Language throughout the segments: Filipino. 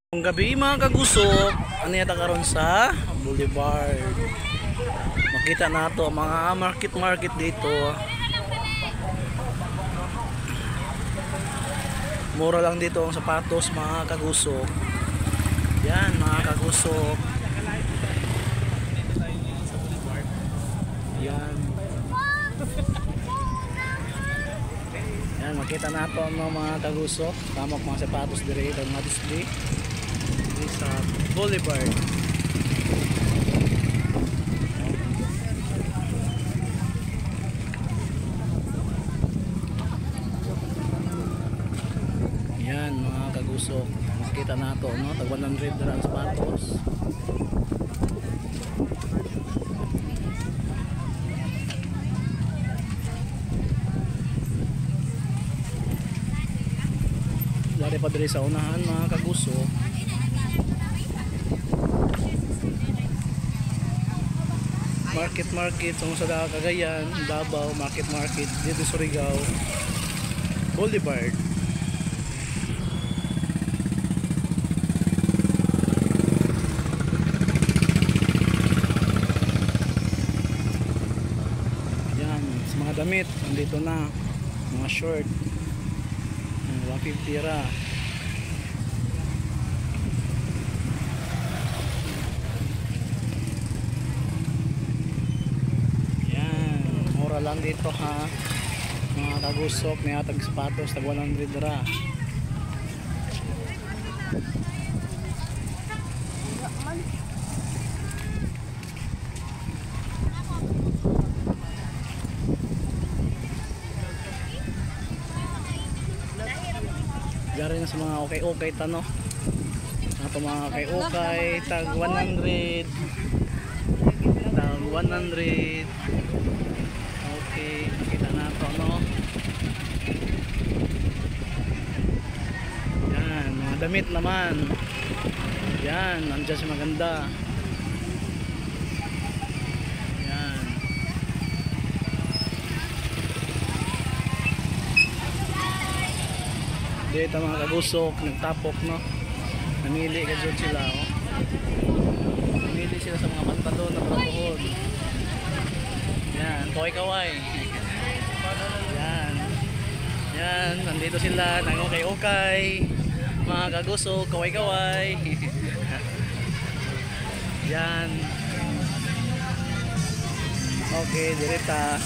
Ang gabi mga kagusok, ano yata karon sa Boulevard. Makita na to mga market dito. Mura lang dito ang sapatos mga kagusok. Yan mga kagusok. Yan. Yan makita na to mga kagusok. Tama mga sapatos dito mga display. Sa Boulevard. Yan mga kagusok, makita na ito no? Tag 100 na ang sapatos. Dari pa diri sa unahan mga kagusok. Market sa Cagayan, Davao, market dito sa Surigao, Boulevard. Yan, sa mga damit, nandito na, mga short, 150 ra. Lang dito ha mga kagusok, may atag sapatos tag 100 ra. Dari na sa mga okay tano ato mga okay tag 100 okay, kita na ito no. Yan, mga damit naman. Yan, nandiyan si maganda. Yan. Dito mga kagusok, nagtapok no. Namili ka dyan sila oh. Namili sila sa mga pantalon na pangkuhod. Yan, kaway. Yan, nandito sila, nangukay-ukay. Mga kagusok, kaway. Yan. Okay, direta.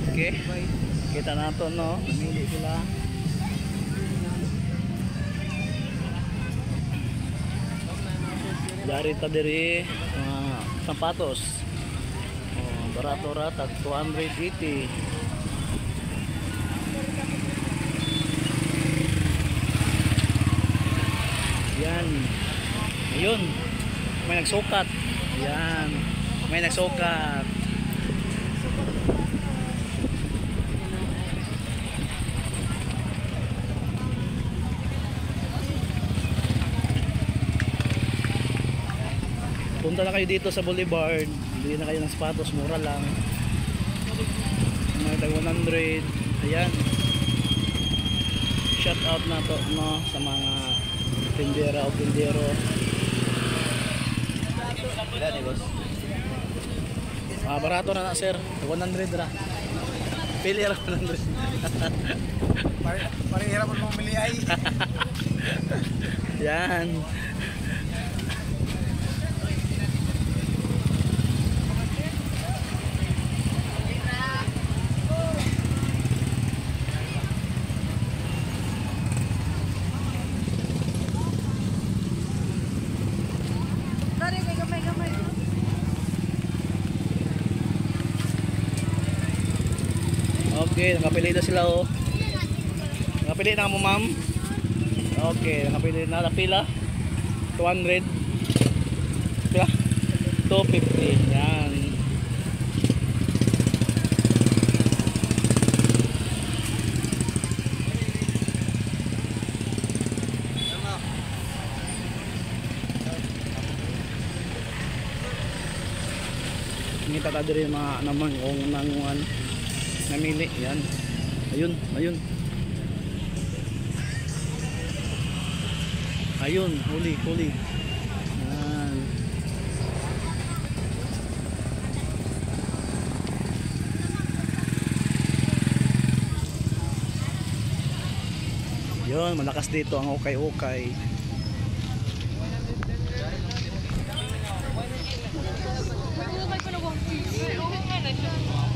Okay. Kita na to no, namili sila. Dari ta diri sapatos. Oh, barato ra tag 280. Yan. Ayun. May nagsukat. Yan. May nagsukat. Punta na kayo dito sa Boulevard, bili na kayo ng sapatos, mura lang. Mga tag 100. Ayan. Shout out na to no sa mga tindera o tindero. Barato na sir, 100 ra. Pili ra 100. Pare hirap mo mamili ay. Yan. Okay, nakapili na sila oh. Nakapili na mo ma'am. Okay, nakapili na pila. 200. Pila? 250. Yan. Ngita ta diri mga naman kung nanguan namili yan. Ayun, ayun. Ayun, huli, huli. Yan. Yun, malakas dito ang ukay-ukay. May ukay pa na 1 piece. May ukay nga na siya.